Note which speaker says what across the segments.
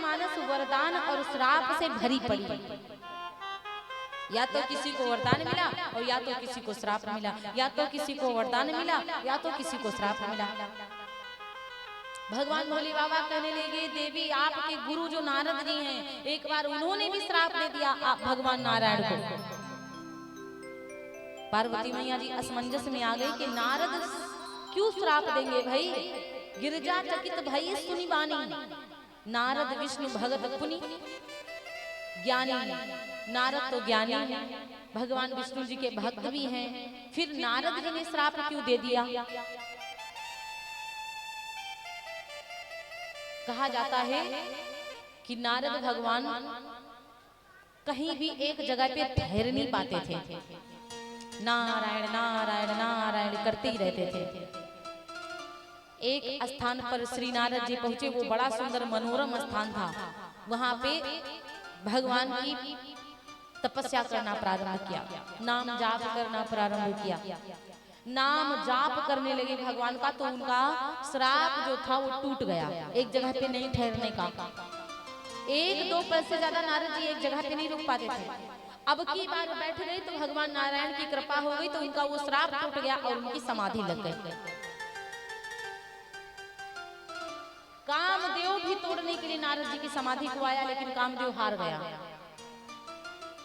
Speaker 1: मानस वरदान और श्राप से भरी पड़ी। या तो किसी को वरदान मिला और या तो किसी को श्राप मिला, या तो किसी को वरदान मिला या तो किसी को श्राप मिला। भगवान भोले बाबा कहने लगे, देवी आपके गुरु जो नारद जी हैं, एक बार उन्होंने भी श्राप दे दिया आप भगवान नारायण को। पार्वती मैया जी असमंजस में आ गई कि नारद क्यों श्राप देंगे भाई। गिरजा चकित भई सुनी बानी, नारद विष्णु भगत पुनि ज्ञानी। नारद तो ज्ञानी है, भगवान विष्णु जी के भक्त भी हैं, फिर नारद जी ने श्राप क्यों दे दिया। कहा जाता है कि नारद भगवान कहीं भी एक जगह पे ठहर नहीं पाते थे, नारायण नारायण नारायण करते ही रहते थे। एक स्थान पर श्री नारद जी पहुंचे, वो बड़ा सुंदर मनोरम स्थान था। वहां पे भगवान की तपस्या करना प्रारंभ किया, नाम जाप करना प्रारंभ किया। नाम जाप करने लगे भगवान का, तो उनका श्राप जो था वो टूट गया, एक जगह पे नहीं ठहरने का। एक दो पल से ज्यादा नारद जी एक जगह पे नहीं रुक पाते थे। अब की बार बैठ गए तो भगवान नारायण की कृपा हो गई, तो उनका वो श्राप टूट गया और उनकी समाधि लग गई। कामदेव भी तोड़ने के लिए नारद जी की समाधि को आया, लेकिन कामदेव हार गया।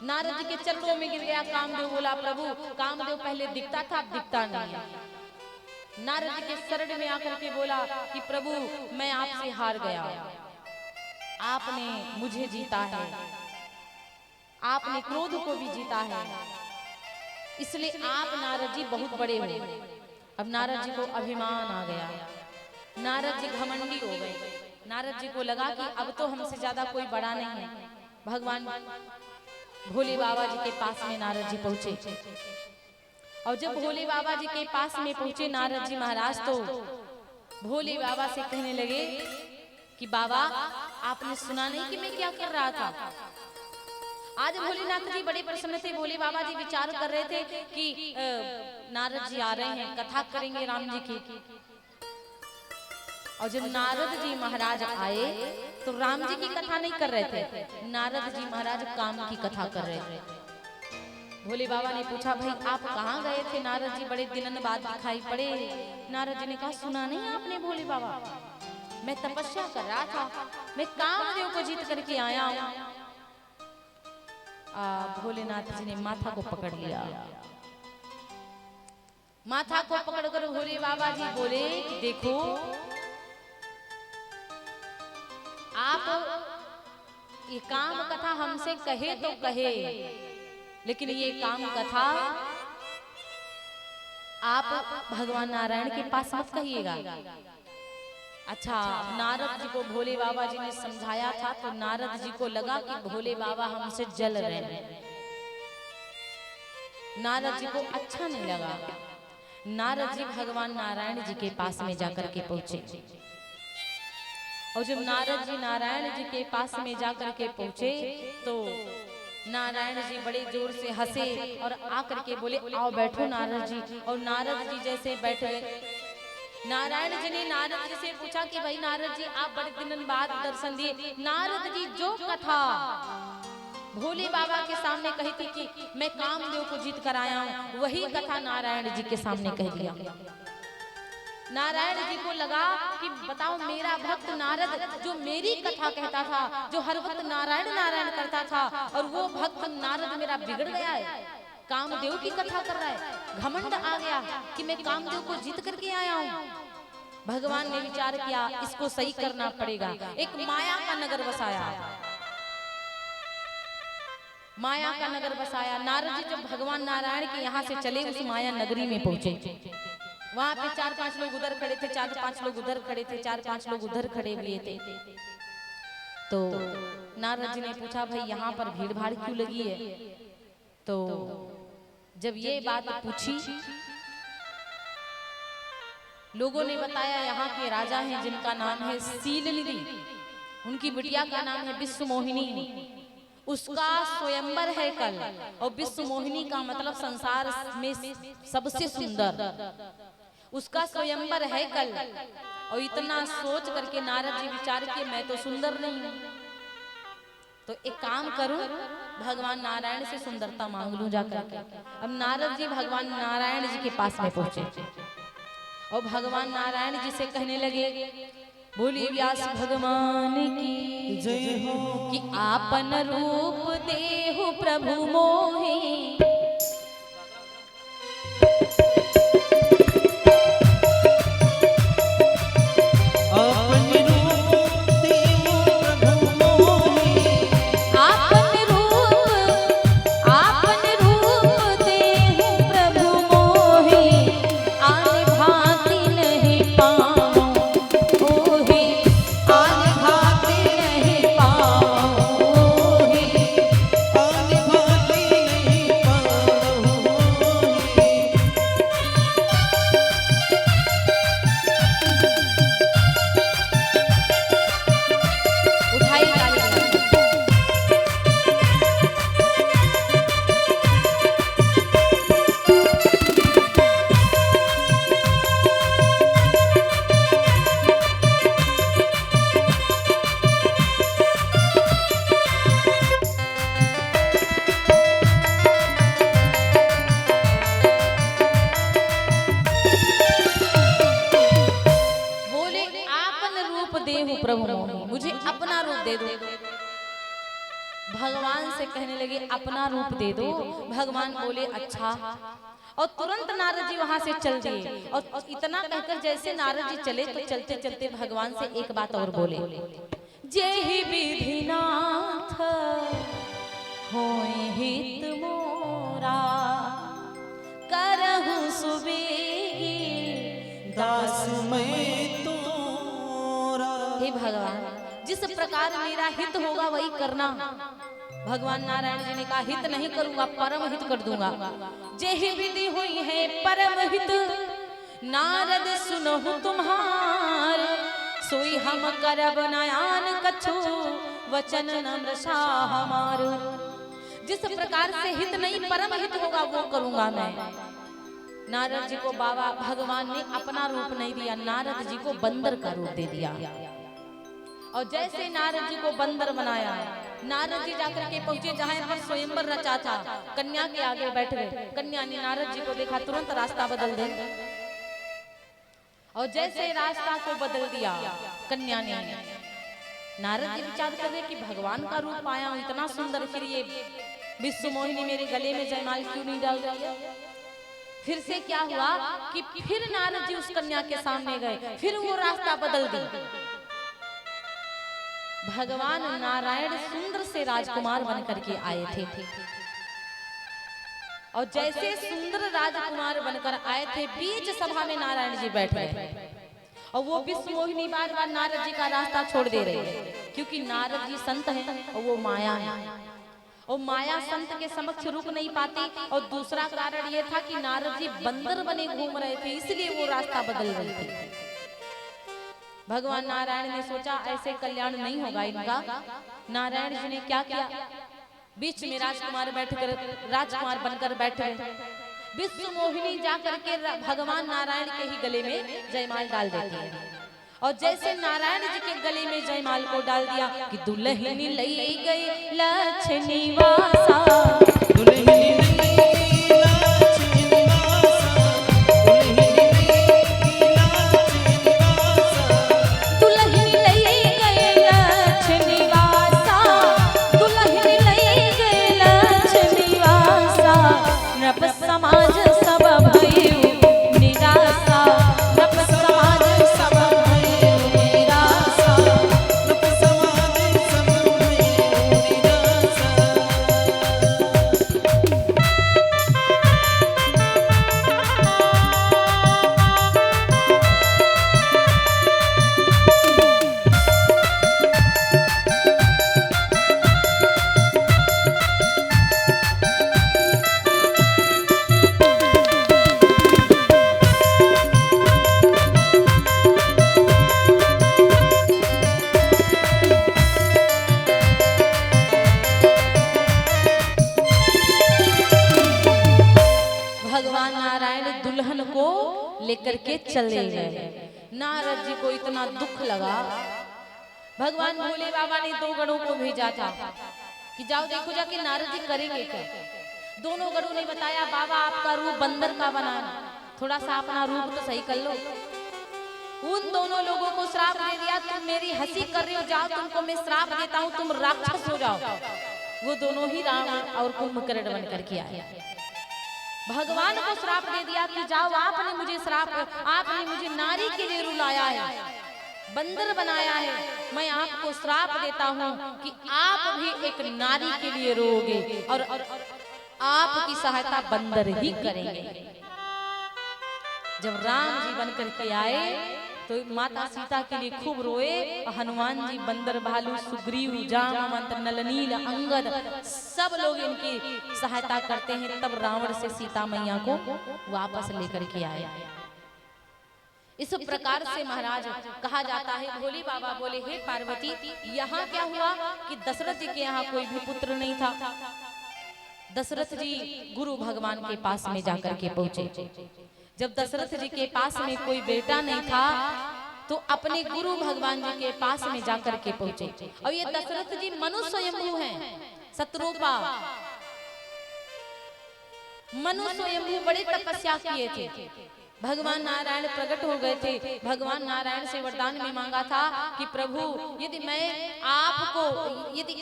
Speaker 1: नारद जी के चरणों में गिर गया। कामदेव बोला, प्रभु कामदेव पहले दिखता था, अब दिखता नहीं है। नारद जी के शरण में आकर के बोला कि प्रभु मैं आपसे हार गया, आपने मुझे जीता है, आपने क्रोध को भी जीता है, इसलिए आप नारद जी बहुत बड़े हो। अब नारद जी को अभिमान आ गया, नारद जी घमंडी हो गए। नारद जी को लगा कि अब तो हमसे ज्यादा कोई बड़ा नहीं है। भगवान भोले बाबा जी के पास में नारद जी पहुंचे, और जब भोले बाबा जी के पास में पहुंचे नारद जी महाराज, तो भोले बाबा से कहने लगे कि बाबा आपने सुना नहीं कि मैं क्या कर रहा था। आज भोलेनाथ जी बड़े प्रसन्न थे। भोले बाबा जी विचार कर रहे थे कि नारद जी आ रहे हैं, कथा करेंगे राम जी की। और जब नारद जी महाराज आए तो राम जी की कथा नहीं कर रहे थे, नारद जी महाराज काम की कथा कर रहे थे। भोले बाबा ने पूछा, भाई आप कहाँ गए थे। नारद जी बड़े दिनों बाद दिखाई पड़े। नारद जी ने कहा, सुना नहीं आपने भोले बाबा, मैं तपस्या कर रहा था, मैं कामदेव को जीत करके आया हूँ। भोलेनाथ जी ने माथा को पकड़ लिया। माथा को पकड़कर भोले बाबा जी बोले कि देखो आप ये काम कथा हमसे कहे तो कहे, लेकिन ये काम कथा आप भगवान नारायण के पास मत कहिएगा। अच्छा, नारद जी को भोले बाबा जी ने समझाया था, तो नारद जी को लगा कि भोले बाबा हमसे जल रहे हैं। नारद जी को अच्छा नहीं लगा। नारद जी भगवान नारायण जी के पास में जाकर के पहुंचे, और जब नारद जी नारायण जी के पास में जाकर के पहुंचे तो नारायण जी बड़े जोर से हंसे और आकर के बोले, आओ बैठो नारद जी। और नारद जी जैसे बैठ गए, नारायण जी ने नारद जी से पूछा कि भाई नारद जी आप बड़े दिनों बाद दर्शन दिए। नारद जी जो कथा भोले बाबा के सामने कही थी कि मैं कामदेव को जीत कर आया हूँ, वही कथा नारायण जी के सामने कह दिया। नारायण जी को लगा कि बताओ, मेरा भक्त नारद जो मेरी कथा कहता था, जो हर वक्त नारायण नारायण करता था, और वो भक्त नारद मेरा बिगड़ गया है, कामदेव की कथा कर रहा है। घमंड आ गया कि मैं कामदेव को जीत करके आया हूँ। भगवान ने विचार किया, इसको सही करना पड़ेगा। एक माया का नगर बसाया, माया का नगर बसाया। नारद जी जब भगवान नारायण के यहाँ से चले, उस माया नगरी में पहुंचे। वहां पे 4-5 लोग उधर खड़े थे, 4-5 लोग उधर खड़े थे, 4-5 लोग उधर खड़े हुए थे। तो नारद जी ने पूछा, भाई यहाँ पर भीड़ भाड़ क्यों लगी है। तो जब ये बात पूछी, लोगों ने बताया यहाँ के राजा हैं जिनका नाम है शीलनिधि, उनकी बिटिया का नाम है विश्व मोहिनी, उसका स्वयंवर है कल। और विश्व मोहिनी का मतलब संसार में सबसे सुंदर, उसका स्वयंवर है कल। और इतना सोच करके नारद जी विचार किए, मैं तो सुंदर नहीं हूँ, तो एक काम करूं, भगवान नारायण से सुंदरता मांग लूं जाकर के। अब नारद जी भगवान नारायण जी के पास में पहुंचे और भगवान नारायण जी से कहने लगे, बोली व्यास भगवान की जय हो, कि आपन रूप देहु प्रभु मोहि, मुझे अपना रूप दे दो। भगवान से कहने लगे अपना रूप दे दो। भगवान बोले अच्छा, और तुरंत नारद जी वहां से चल दिए। और इतना कहकर जैसे नारद जी चले तो चलते चलते भगवान से एक बात और बोले, जेहि विधिनाथ होय हित मोरा, करहु सुबेगी दास मैं तोरा। हे भगवान, जिस प्रकार मेरा हित होगा वही करना। भगवान नारायण जी ने कहा हित नहीं करूंगा, परम हित कर दूंगा। जेहि विधि हुई है परम हित, नारद सुनहु तुम्हार, सोई हम करब नयान कछु, वचन नम्र हमारो। जिस प्रकार से हित नहीं परम हित होगा वो करूंगा मैं। नारद जी को बाबा भगवान ने अपना रूप नहीं दिया, नारद जी को बंदर का रूप दे दिया। और जैसे नारद जी को बंदर बनाया, नारद जी जाकर के पहुंचे जहां पर स्वयंवर रचा था, कन्या के आगे बैठ गए। कन्या ने नारद जी को देखा, तुरंत रास्ता बदल दे। और जैसे रास्ता को बदल दिया कन्या ने, नारद जी विचार कर रहे कि भगवान का रूप आया हूं इतना सुंदर, फिर ये विश्व मोहिनी मेरे गले में जयमाल क्यों नहीं डाल रही है। फिर से क्या हुआ कि फिर नारद जी उस कन्या के सामने गए, फिर वो रास्ता बदल दी। भगवान नारायण सुंदर से राजकुमार बनकर के आए थे। और जैसे सुंदर राजकुमार बनकर आए थे, बीच सभा में नारायण जी बैठ गए। और वो विश्व मोहिनी बार बार नारद जी का रास्ता छोड़ दे रहे हैं, क्योंकि नारद जी संत हैं और वो माया है। और माया संत के समक्ष रुक नहीं पाती। और दूसरा कारण ये था कि नारद जी बंदर बने घूम रहे थे, इसलिए वो रास्ता बदल रहे थे। भगवान नारायण ने सोचा ऐसे कल्याण नहीं होगा इनका। नारायण जी ने क्या किया, बीच में राजकुमार राजकुमार बनकर बैठ गए। विश्व मोहिनी जाकर के भगवान नारायण के ही गले में जयमाल डाल देती है। और जैसे नारायण जी के गले में जयमाल को डाल दिया कि दुल्हनी लई गई लक्ष्मी वासा, लेकर के चले गए। नारद जी को इतना दुख लगा भगवान भोले बाबा ने 2 गणों को भेजा था कि जाओ देखो जाके नारद जी करेंगे क्या। दोनों गणों ने बताया बाबा आपका रूप बंदर का बनाना, थोड़ा सा अपना रूप तो सही कर लो। उन दोनों लोगों को श्राप दे दिया, तुम मेरी हंसी कर रहे हो, जाओ तुमको मैं श्राप देता हूँ, तुम राक्षस हो जाओ। वो दोनों ही रावण और कुंभकर्ण बन करके आए। भगवान को श्राप दे दिया कि जाओ आपने मुझे नारी के लिए रुलाया है, बंदर बनाया है, मैं आपको श्राप देता हूँ कि आप भी एक नारी के लिए रोओगे और आपकी सहायता बंदर ही करेंगे। जब राम जी बन करके आए तो माता सीता के लिए खूब रोए, हनुमान जी, बंदर, भालू, सुग्रीव, जामवंत, नलनील, अंगद सब लोग इनकी सहायता करते हैं। तब रावण से सीता मैया को वापस लेकर के आए। इस प्रकार से महाराज कहा जाता है। भोले बाबा बोले हे पार्वती, यहाँ क्या हुआ कि दशरथ जी के यहाँ कोई भी पुत्र नहीं था। दशरथ जी गुरु भगवान के पास में जाकर के पहुंचे। जब दशरथ जी के पास में कोई बेटा नहीं था तो अपने गुरु भगवान जी के पास में जाकर के पहुंचे। और ये दशरथ जी मनुष्य स्वयंभू हैं, शत्रुपा मनुष्य स्वयंभू बड़े तपस्या किए थे। भगवान नारायण प्रकट हो गए थे। भगवान नारायण से वरदान में मांगा था कि प्रभु यदि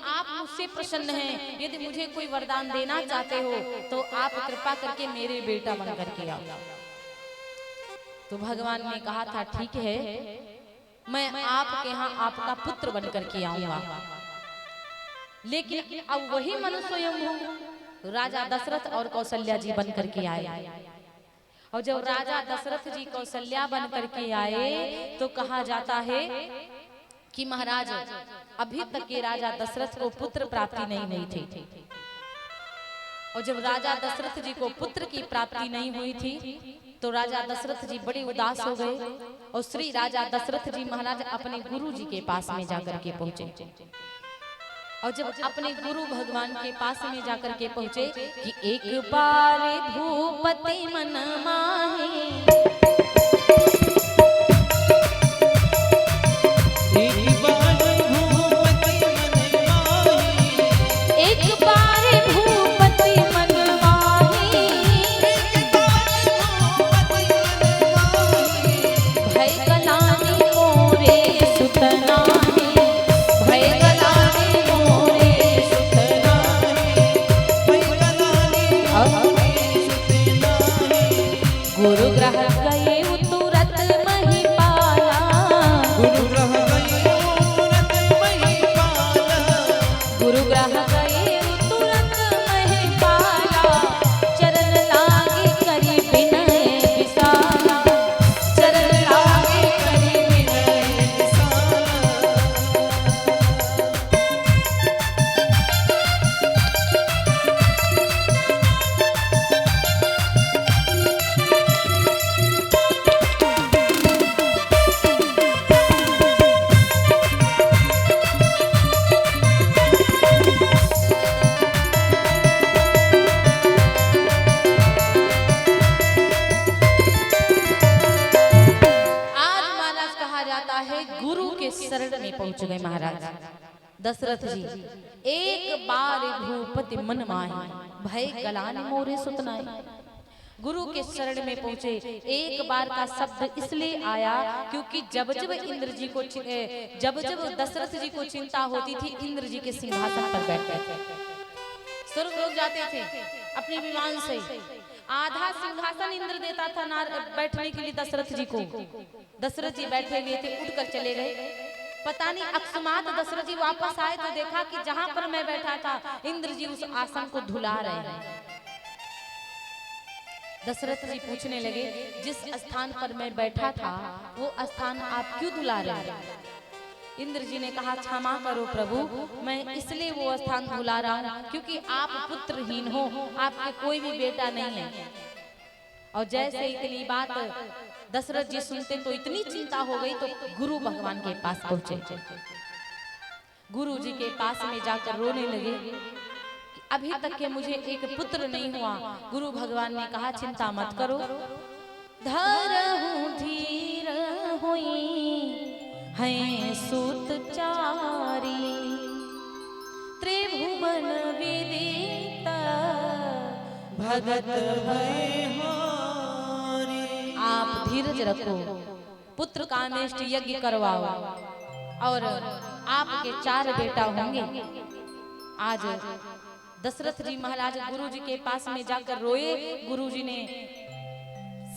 Speaker 1: आप मुझसे प्रसन्न हैं, यदि मुझे कोई वरदान देना चाहते हो तो आप कृपा करके मेरे बेटा बन करके आओ। तो भगवान ने कहा था ठीक है, मैं आपके यहाँ आपका पुत्र बन करके आऊंगा। लेकिन अब वही मनुष्य स्वयंभू राजा दशरथ और कौशल्या जी बन करके आए। और जब राजा दशरथ जी कौशल्या बन करके आए तो कहा जाता है कि महाराज अभी तक के राजा दशरथ को पुत्र प्राप्ति नहीं थी। और जब राजा दशरथ जी को पुत्र की प्राप्ति नहीं हुई थी तो राजा दशरथ जी बड़े उदास हो गए। और श्री राजा दशरथ जी महाराज अपने गुरु जी के पास में जाकर के पहुंचे। और जब अपने गुरु भगवान के पास में जाकर के पहुंचे कि एक बार भूपति मन माहे, एक बार भूपति मन माहे, एक बार भूपति मन माहे, एक बार भूपति मन माहे, भय कलानी मोरे सुतना गुरु ग्रह गए तुरंत महिपाला, गुरु ग्रह गए तुरंत महिपाला, गुरु ग्रह गए तुरंत महिपाला, चरण लागे करी विनय विशाला, चरण लागे करी विनय विशाला। शरण में पहुंच गए महाराज दशरथ जी। एक बार भूपति मन माहे, भय गलान मोरे सुतनाई। गुरु के शरण में पहुंचे। एक बार का शब्द इसलिए आया क्योंकि जब जब दशरथ जी को चिंता होती थी इंद्र जी के सिंहासन पर बैठते थे। स्वर्ग लोग जाते थे अपने विमान से, आधा सिंहासन इंद्र देता था बैठने के लिए दशरथ जी को। दशरथ जी बैठे हुए थे, उठकर चले गए। पता नहीं अकस्मात दशरथ जी वापस आए तो देखा कि जहां पर मैं बैठा था इंद्र जी उस आसन को धुला रहे हैं। दशरथ जी पूछने लगे जिस स्थान पर मैं बैठा था वो स्थान आप क्यों धुला रहे हैं? इंद्र जी ने कहा क्षमा करो प्रभु, मैं इसलिए वो स्थान धुला रहा हूं क्योंकि आप पुत्रहीन हो, आपके कोई भी बेटा नहीं है। और जैसे इतनी बात दशरथ जी सुनते तो इतनी चिंता हो गई तो गुरु भगवान के पास पहुंचे। गुरु जी के पास में जाकर रोने लगे कि अभी तक के मुझे एक पुत्र नहीं हुआ। गुरु भगवान ने कहा चिंता मत करो, धरहु धीर होई हैं सूतचारी त्रिभुवन विदित भगत भय हारी। आप धीरज रखो, पुत्र कामेष्ट यज्ञ करवाओ और आपके 4 बेटा होंगे। आज दशरथ जी महाराज गुरु जी के पास में जाकर रोए, गुरु जी ने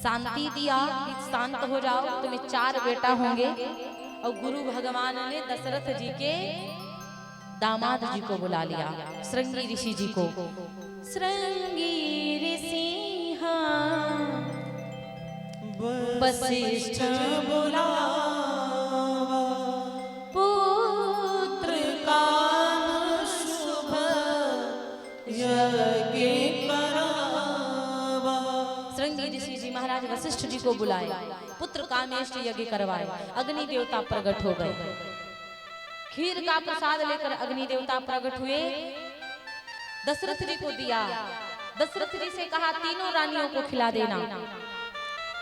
Speaker 1: शांति दिया कि शांत हो जाओ, तुम्हें 4 बेटा होंगे। और गुरु भगवान ने दशरथ जी के दामाद जी को बुला लिया, श्रृंगी ऋषि जी को। श्रृंगी ऋषि वशिष्ठ बुला पुत्र का शुभ यज्ञ करावा। श्रृंगी ऋषि जी महाराज वशिष्ठ जी को बुलाए, पुत्र कामेष्ट यज्ञ करवाए। अग्नि देवता प्रकट हो गए, खीर का प्रसाद लेकर अग्नि देवता प्रकट हुए, दशरथ जी को दिया। दशरथ जी से कहा 3 रानियों को खिला देना।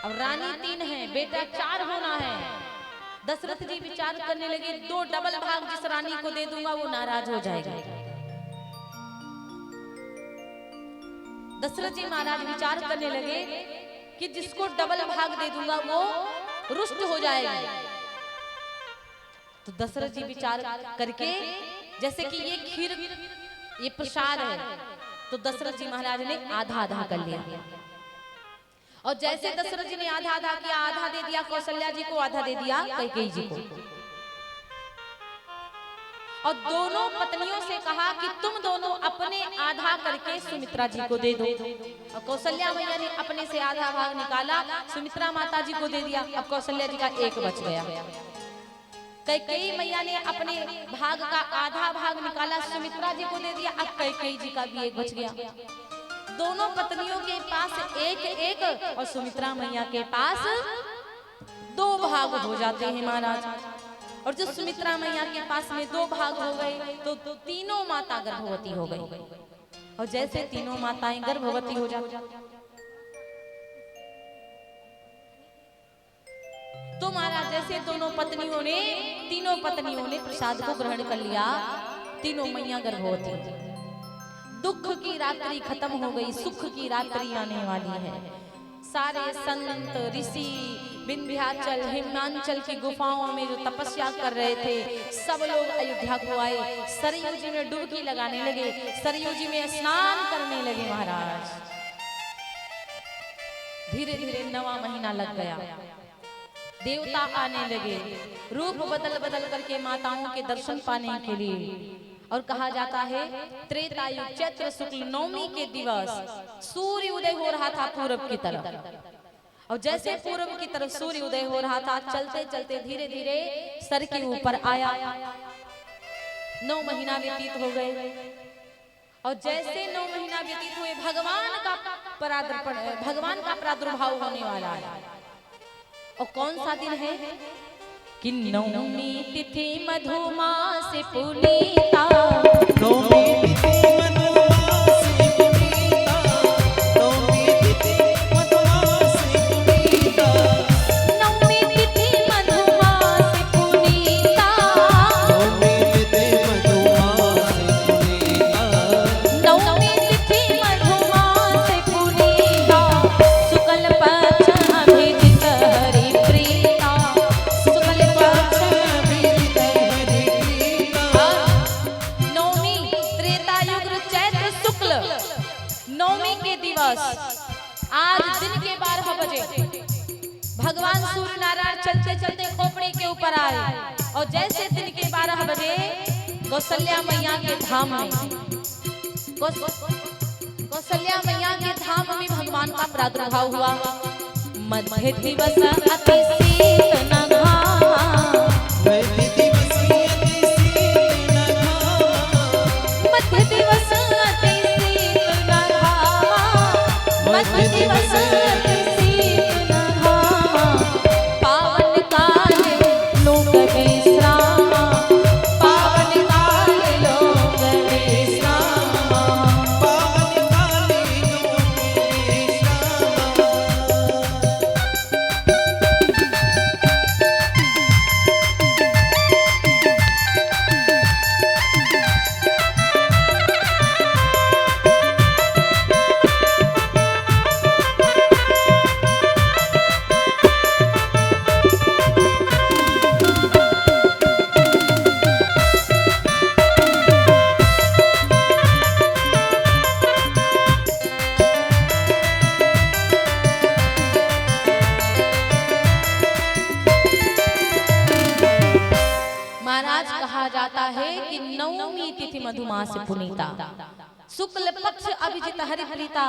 Speaker 1: अब रानी 3 है, बेटा 4 होना है। दशरथ जी विचार करने लगे, 2 डबल भाग जिस रानी को दे दूंगा वो नाराज हो जाएगा। दशरथ जी महाराज विचार करने लगे कि जिसको डबल भाग दे दूंगा वो रुष्ट हो जाएगा। तो दशरथ जी विचार करके, जैसे कि ये खीर ये प्रसाद है, तो दशरथ जी महाराज ने आधा आधा कर लिया। और जैसे दशरथ जी ने आधा आधा किया, आधा दे दिया कौशल्या जी को, आधा दे दिया कैकेयी जी को। और दोनों पत्नियों से कहा कि तुम दोनों अपने आधा करके सुमित्रा जी को दे दो। और कौशल्या मैया ने अपने से आधा भाग निकाला, सुमित्रा माता जी को दे दिया। अब कौशल्या जी का 1 बच गया। कैकेयी मैया ने अपने भाग का आधा भाग निकाला, सुमित्रा जी को दे दिया। अब कैकेयी जी का भी 1 बच गया। दोनों पत्नियों के पास 1-1 और सुमित्रा मैया के पास 2 भाग हो जाते हैं महाराज। और जो सुमित्रा मैया के पास में 2 भाग हो गए तो तीनों माता गर्भवती हो गई। और जैसे तीनों माताएं गर्भवती हो जाती, तो महाराज जैसे तीनों पत्नियों ने प्रसाद को ग्रहण कर लिया, तीनों मैया गर्भवती। दुख की रात्रि खत्म हो गई, सुख की रात्रि आने वाली है। सारे संत ऋषि विंध्याचल हिमांचल की गुफाओं में जो तपस्या कर रहे थे, सब लोग अयोध्या को आए, सरयू जी में डुबकी लगाने लगे, सरयू जी में स्नान करने लगे महाराज। धीरे धीरे 9वां महीना लग गया, देवता आने लगे, रूप बदल बदल करके माताओं के दर्शन पाने के लिए। और कहा जाता है त्रेता युग चैत्र शुक्ल 9वीं के दिवस सूर्य उदय हो रहा था पूरब की तरफ। और जैसे पूरब की तरफ सूर्य उदय हो रहा था, चलते चलते धीरे धीरे सर के ऊपर आया। 9 महीना व्यतीत हो गए। और जैसे 9 महीना व्यतीत हुए, भगवान का प्रादुर्भाव होने वाला है। और कौन सा दिन है कि 9वीं तिथि मधुमास पुनीता, 9वीं तिथि मधुमास पुनीता, 9वीं तिथि मधुमास पुनीता, 9वीं तिथि मधुमास पुनीता, 9वीं तिथि मधुमास पुनीता, 9वीं तिथि मधुमास पुनीता, शुक्ल पक्ष अभिजित हरि प्रीता, शुक्ल पक्ष अभिजित हरि प्रीता। 9वीं त्रेता युग चैत्र शुक्ल 9वीं के दिवस, आज दिन के 12 बजे भगवान सूर्य नारायण चलते चलते खोपड़ी के ऊपर आए। और जैसे दिन के 12 बजे कौशल्या मैया के धाम में, कौशल्या मैया के धाम में भगवान का प्रादुर्भाव हुआ। मध्य दिवस अति शीत नघा, मध्य दिवस अति शीत नघा, मध्य दिवस अति शीत नघा, मध्य दिवस अति शीत नघा, पावन काले लोक विश्राम, पावन काले लोक विश्राम, पावन काले लोक विश्राम। कि नवमी तिथि मधुमास पुनीता, शुक्ल पक्ष अभिजित हरिप्रीता,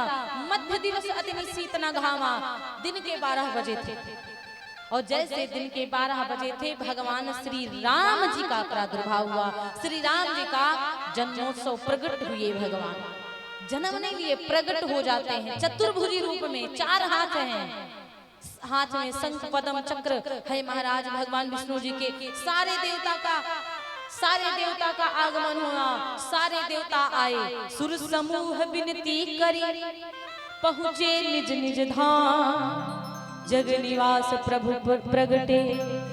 Speaker 1: मध्य दिवस अति निशीत न घामा। दिन के 12 बजे थे और जैसे दिन के 12 बजे थे भगवान श्री राम जी का प्रादुर्भाव हुआ। श्री राम जी का जन्मोत्सव प्रकट हुए। भगवान जन्मने लिए प्रकट हो जाते हैं चतुर्भुजी रूप में, 4 हाथ हैं, हाथ में शंख पद्म चक्र है महाराज भगवान विष्णु जी के। सारे देवता का आगमन हुआ, सारे देवता आए, सुर समूह विनती करी, पहुँचे निज निज धाम, जग निवास प्रभु प्रगटे,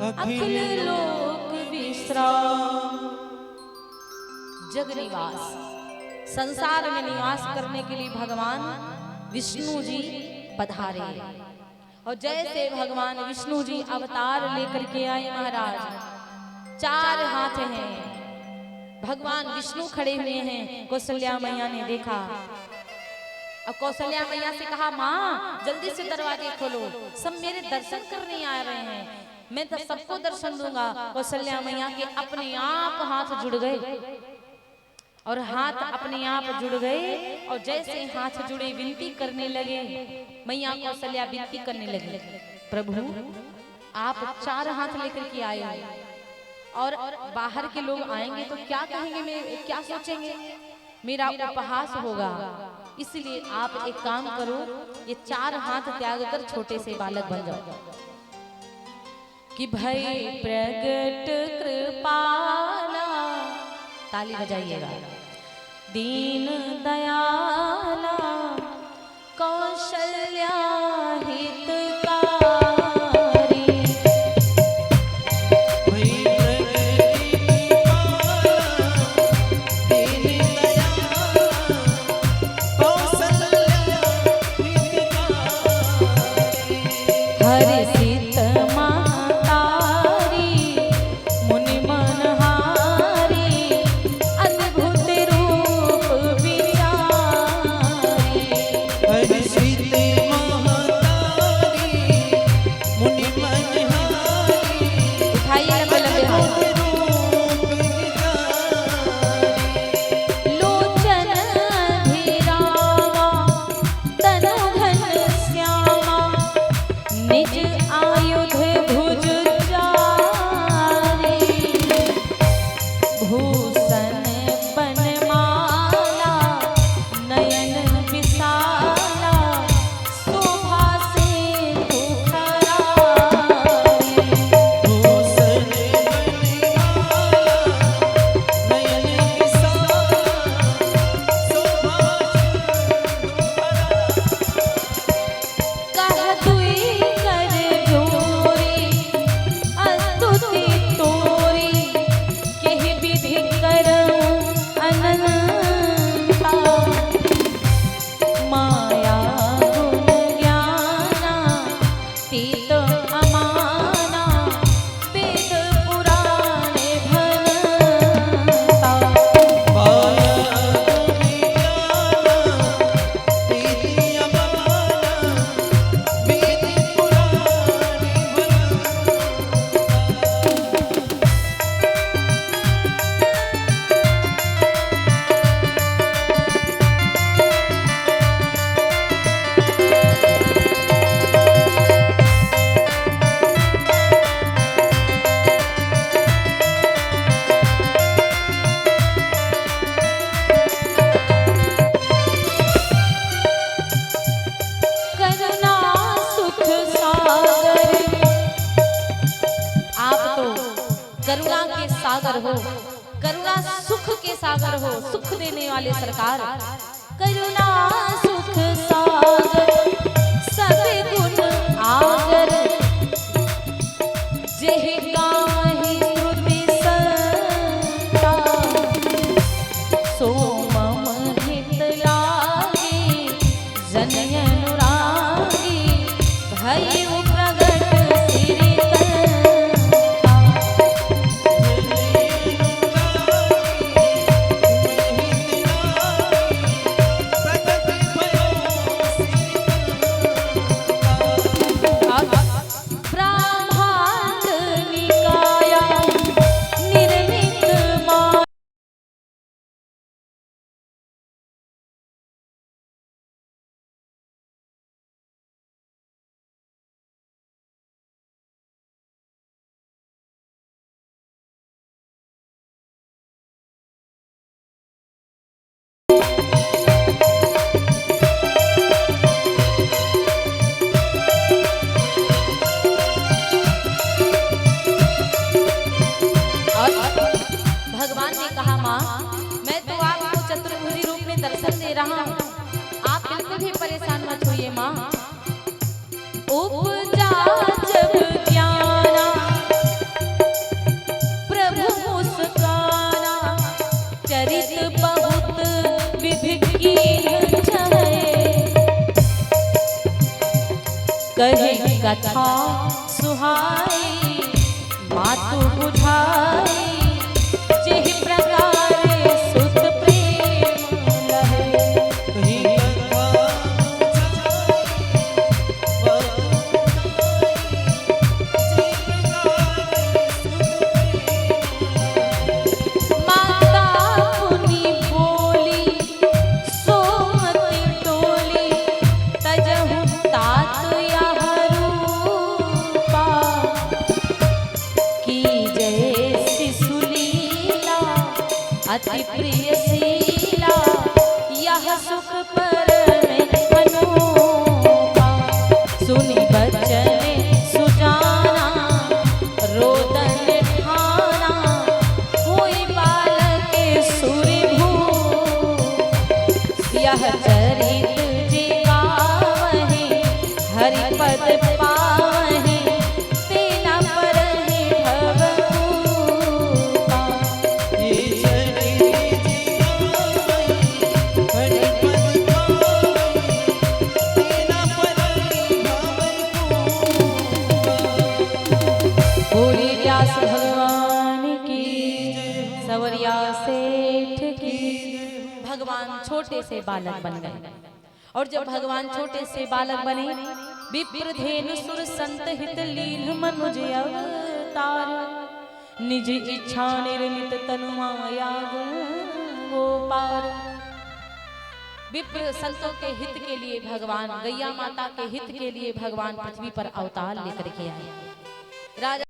Speaker 1: अखिल लोक विश्राम। जग निवास, संसार में निवास करने के लिए भगवान विष्णु जी पधारे। और जैसे भगवान विष्णु जी अवतार लेकर के आए महाराज, 4 हाथ हैं, भगवान विष्णु खड़े हुए हैं। कौशल्या मैया ने देखा, अब कौशल्या मैया से कहा, माँ जल्दी से दरवाजे खोलो, सब मेरे दर्शन करने आ रहे हैं, मैं तो सबको दर्शन दूंगा। कौशल्या मैया के अपने आप हाथ जुड़ गए और हाथ अपने आप जुड़ गए और जैसे हाथ जुड़े विनती करने लगे। मैया कौशल्या विनती करने लगी, प्रभु आप 4 हाथ लेकर के आए हो और बाहर के लोग आएंगे तो क्या कहेंगे, मैं क्या सोचेंगे, मेरा उपहास होगा, इसलिए आप एक काम करो, ये 4 हाथ त्याग कर छोटे से बालक बन जाओ। कि भई प्रगट कृपाला, ताली बजाइएगा, दीन दयाला, कौशल्या हितकारी। सागर हो, करुणा सुख के सागर हो, सुख देने वाले सरकार। करुणा सुख सागर सब गुण आगर, जेह गाहि श्रुति संता, सो मम हित लागे जन अनुरागी, भय भगवान ने कहा माँ मैं तो आपको चतुर्भुजी रूप में दर्शन दे रहा हूँ, आप बिल्कुल भी परेशान मत होइए माँ। उपजा जब ज्ञाना प्रभु मुस्काना, चरित बहुत विधि कीन्ह चहै, कहे कथा सुहाई मातु बुझाई, जिह प्रकार सुत प्रेम लहै। माता मुनि बोली सोमति टोली, तजहु तात यह रूपा, की जय शिशुलीला अति प्रिय शीला, यह सुख पर में अनूपा। सुनि बचन सुजाना रोदन ठाना, होई बालक सुरभूप, यह चरित जे गावहि हरिपद पावहि, तेना परहि भवभूपा। बोले व्यास भगवान की, सवरिया सेठ की। भगवान छोटे से बालक बन गए, और जब भगवान छोटे से बालक बने, विप्रधेनु सुर संत हित लीन मनुज अवतार, निज इच्छा निर्मित तनु माया गुण गोपार। विप्र संतों के हित के लिए भगवान, गैया माता के हित के लिए भगवान पृथ्वी पर अवतार लेकर के आए। राजा